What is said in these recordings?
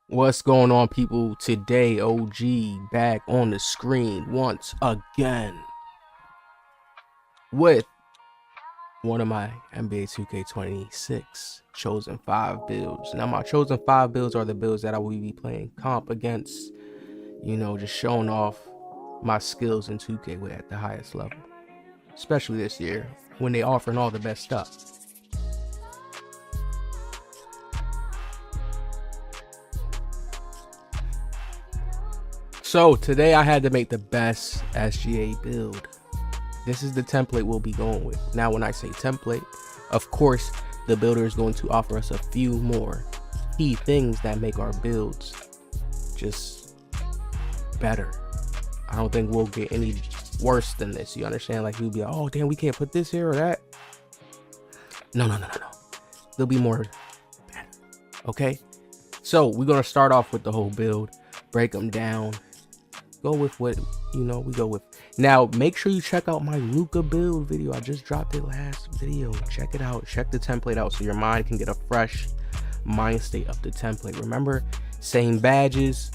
What's going on, people? Today, OG back on the screen once again with one of my NBA 2K26 chosen 5 builds. Now, my chosen 5 builds are the builds that I will be playing comp against, just showing off my skills in 2K with at the highest level, especially this year when they offering all the best stuff. So today I had to make the best SGA build. This is the template we'll be going with. Now, when I say template, of course, the builder is going to offer us a few more key things that make our builds just better. I don't think we'll get any worse than this. You understand? Like, we'll be like, oh, damn, we can't put this here or that. No. There'll be more better. Okay? So we're going to start off with the whole build, break them down, go with what we go with. Now, make sure you check out my Luka build video. I just dropped it last video. Check it out. Check the template out so your mind can get a fresh mind state of the template. Remember, same badges,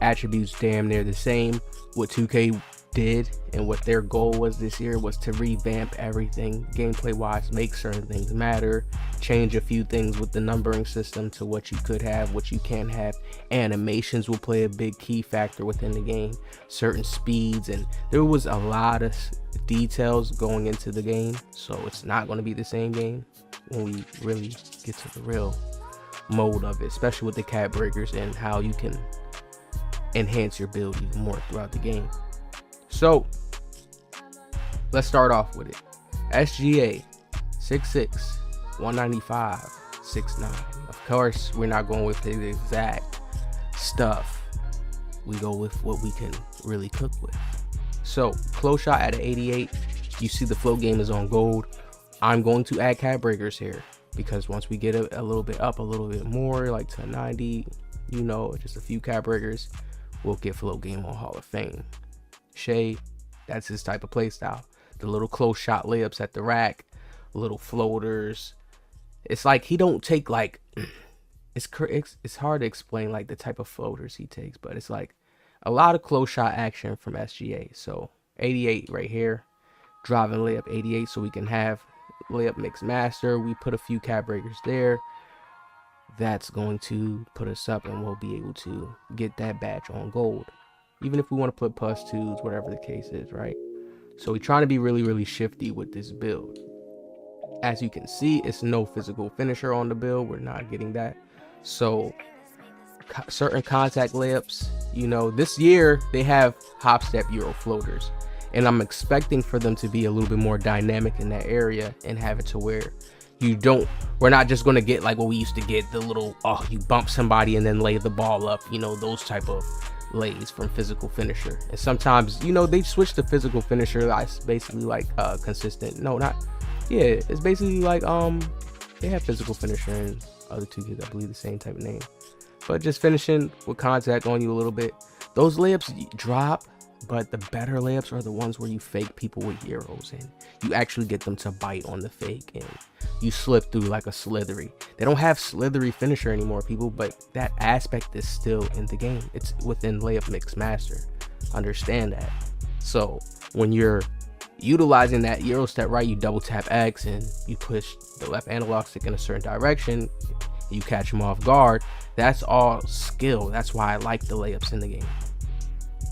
attributes damn near the same. What 2K did and what their goal was this year was to revamp everything gameplay wise, make certain things matter, change a few things with the numbering system to what you could have, what you can't have. Animations will play a big key factor within the game, certain speeds, and there was a lot of details going into the game, so it's not going to be the same game when we really get to the real mode of it, especially with the cap breakers and how you can enhance your build even more throughout the game. So let's start off with it. SGA 6'6", 195, 6'9". Of course, we're not going with the exact stuff. We go with what we can really cook with. So close shot at an 88. You see the flow game is on gold. I'm going to add cap breakers here because once we get a little bit up, a little bit more, like to 90, just a few cap breakers, we'll get flow game on Hall of Fame. Shai, that's his type of play style. The little close shot layups at the rack, little floaters. It's like he don't take like it's hard to explain like the type of floaters he takes, but it's like a lot of close shot action from SGA. So 88 right here, driving layup 88, so we can have layup mix master. We put a few cap breakers there. That's going to put us up, and we'll be able to get that badge on gold. Even if we want to put +2s, whatever the case is, right? So we're trying to be really shifty with this build. As you can see, it's no physical finisher on the build. We're not getting that. So certain contact layups, this year they have hop step Euro floaters, and I'm expecting for them to be a little bit more dynamic in that area and have it to where we're not just going to get like what we used to get, the little, you bump somebody and then lay the ball up, those type of lays from physical finisher. And sometimes they switch to physical finisher. That's basically like consistent, it's basically like they have physical finisher in other 2Ks, I believe the same type of name, but just finishing with contact on you a little bit. Those layups drop, but the better layups are the ones where you fake people with Euros and you actually get them to bite on the fake and you slip through like a slithery. They don't have slithery finisher anymore, people, but that aspect is still in the game. It's within layup mix master. Understand that. So when you're utilizing that Euro step, right, you double tap X and you push the left analog stick in a certain direction, you catch them off guard. That's all skill. That's why I like the layups in the game.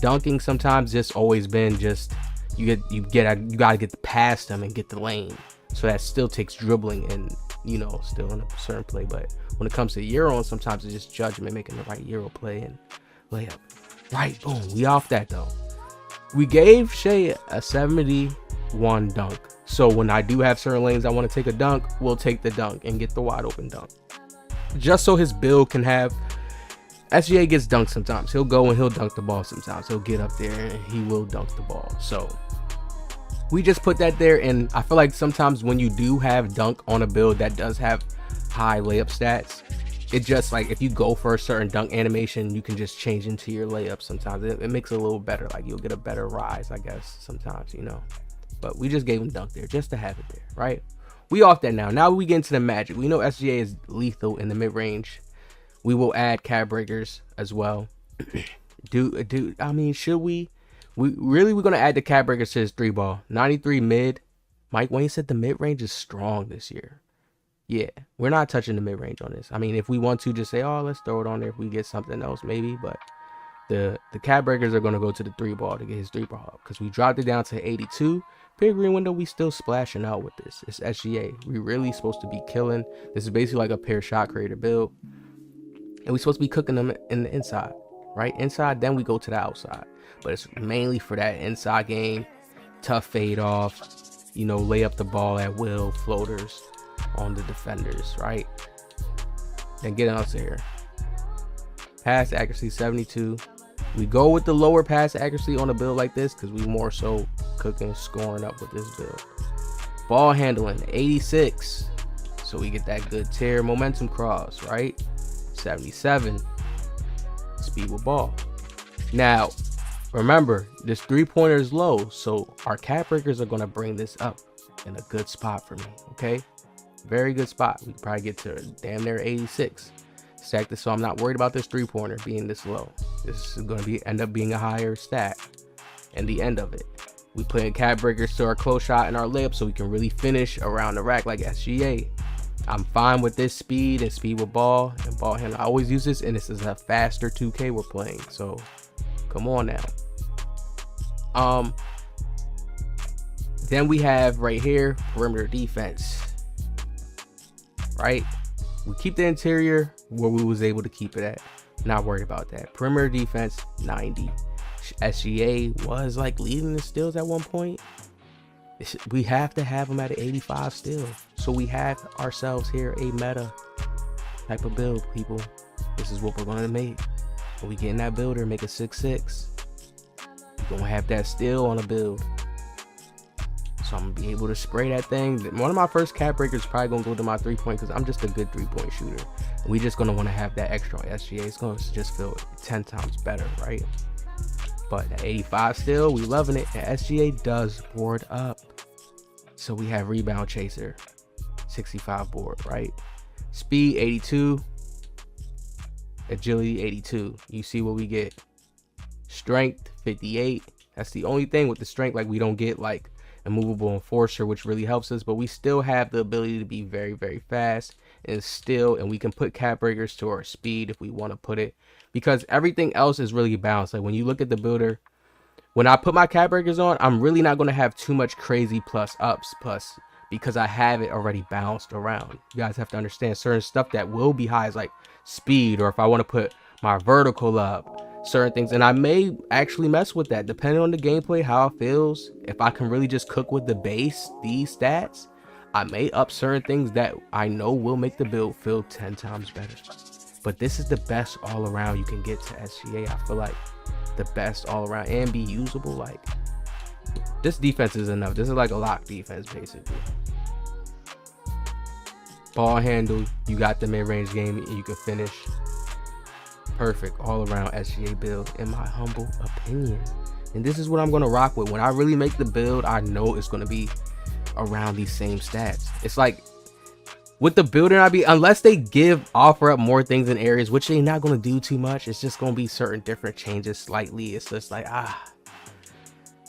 Dunking sometimes just always been just you gotta get past them and get the lane, so that still takes dribbling and still in a certain play. But when it comes to Euro, sometimes it's just judgment, making the right Euro play and layup. Right, boom, we off that though. We gave Shai a 71 dunk, so when I do have certain lanes I want to take a dunk, we'll take the dunk and get the wide open dunk, just so his build can have. SGA gets dunked sometimes. He'll go and he'll dunk the ball sometimes. He'll get up there and he will dunk the ball. So we just put that there, and I feel like sometimes when you do have dunk on a build that does have high layup stats, it just like if you go for a certain dunk animation, you can just change into your layup sometimes. It makes it a little better. Like you'll get a better rise, I guess, sometimes, But we just gave him dunk there just to have it there, right? We off that now. Now we get into the magic. We know SGA is lethal in the mid-range We will add cap breakers as well. I mean, should we? We're gonna add the cap breakers to his 3-ball. 93 mid. Mike Wayne said the mid range is strong this year. Yeah, we're not touching the mid range on this. I mean, if we want to just say, oh, let's throw it on there if we get something else, maybe. But the cap breakers are gonna go to the 3-ball to get his 3-ball up, because we dropped it down to 82. Big green window, we still splashing out with this. It's SGA. We really supposed to be killing. This is basically like a pair shot creator build, and we supposed to be cooking them in the inside, right? Inside, then we go to the outside. But it's mainly for that inside game. Tough fade off, you know, lay up the ball at will, floaters on the defenders, right? Then get out to here. Pass accuracy 72. We go with the lower pass accuracy on a build like this because we more so cooking, scoring up with this build. Ball handling 86, so we get that good tear momentum cross, right? 77. Speed with ball. Now, remember, this 3-pointer is low, so our cap breakers are going to bring this up in a good spot for me, okay? Very good spot. We can probably get to damn near 86. Stack this so I'm not worried about this 3-pointer being this low. This is going to end up being a higher stat and the end of it. We put in cap breakers to our close shot and our layup so we can really finish around the rack like SGA. I'm fine with this speed and speed with ball and ball handle. I always use this, and this is a faster 2K we're playing, so come on now. Then we have right here perimeter defense, right? We keep the interior where we was able to keep it at. Not worried about that. Perimeter defense 90. SGA was like leading the steals at one point. We have to have him at an 85 still, so we have ourselves here a meta type of build, people. This is what we're gonna make. When we get in that builder, make a 6'6". We're gonna have that steal on a build, so I'm gonna be able to spray that thing. One of my first cap breakers is probably gonna go to my 3-point, because I'm just a good 3-point shooter. We just gonna want to have that extra on SGA. It's gonna just feel 10 times better, right? But at 85 still, we loving it. And SGA does board up, so we have rebound chaser 65 board, right? Speed 82, agility 82. You see what we get. Strength 58. That's the only thing with the strength, like we don't get like a movable enforcer, which really helps us, but we still have the ability to be very, very fast and we can put cap breakers to our speed if we want to put it, because everything else is really balanced. Like when you look at the builder, when I put my cap breakers on, I'm really not going to have too much crazy plus ups because I have it already balanced around. You guys have to understand certain stuff that will be high is like speed, or if I want to put my vertical up, certain things, and I may actually mess with that depending on the gameplay, how it feels. If I can really just cook with the base, these stats, I may up certain things that I know will make the build feel 10 times better. But this is the best all around you can get to SGA. I feel like the best all around and be usable. Like this defense is enough. This is like a lock defense basically. Ball handle, you got the mid-range game and you can finish. Perfect all around SGA build in my humble opinion. And this is what I'm going to rock with. When I really make the build, I know it's going to be around these same stats. It's like with the builder, unless they offer up more things in areas, which they're not going to do too much. It's just going to be certain different changes slightly. It's just like,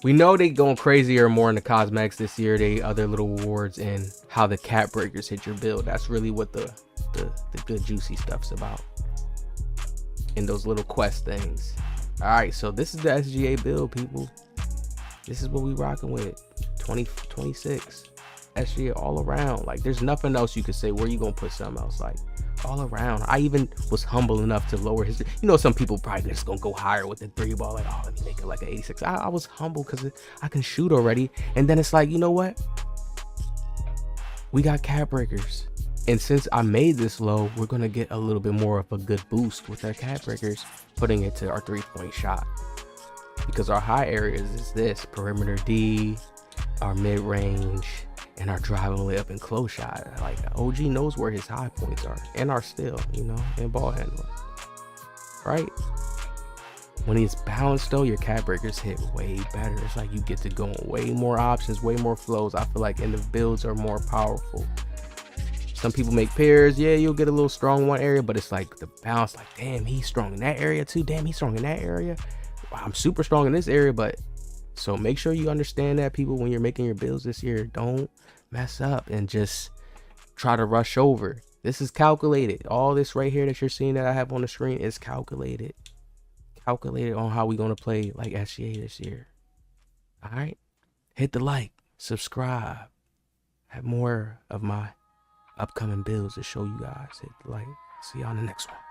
we know they going crazier more in the cosmetics this year. They other little rewards and how the cap breakers hit your build. That's really what the good juicy stuff's about. In those little quest things. All right, so this is the SGA build, people. This is what we rocking with. 2026 SGA all around. Like there's nothing else you could say. Where you gonna put something else? Like all around. I even was humble enough to lower his, you know, some people probably just gonna go higher with the 3-ball, like, oh, let me make it like an 86. I was humble because I can shoot already. And then it's like, you know what, we got cap breakers. And since I made this low, we're going to get a little bit more of a good boost with our cap breakers, putting it to our 3-point shot. Because our high areas is this, perimeter D, our mid-range, and our driving layup and close shot. Like OG knows where his high points are, and our steal, you know, and ball handling. Right? When it's balanced though, your cap breakers hit way better. It's like you get to go on way more options, way more flows. I feel like, and the builds are more powerful. Some people make pairs. Yeah, you'll get a little strong in one area, but it's like the balance, like, damn, he's strong in that area too. Damn, he's strong in that area. Wow, I'm super strong in this area. But so make sure you understand that, people, when you're making your builds this year. Don't mess up and just try to rush over. This is calculated. All this right here that you're seeing that I have on the screen is calculated. Calculated on how we're going to play like SGA this year. All right. Hit the like, subscribe. Have more of my upcoming builds to show you guys. Hit the like. See y'all in the next one.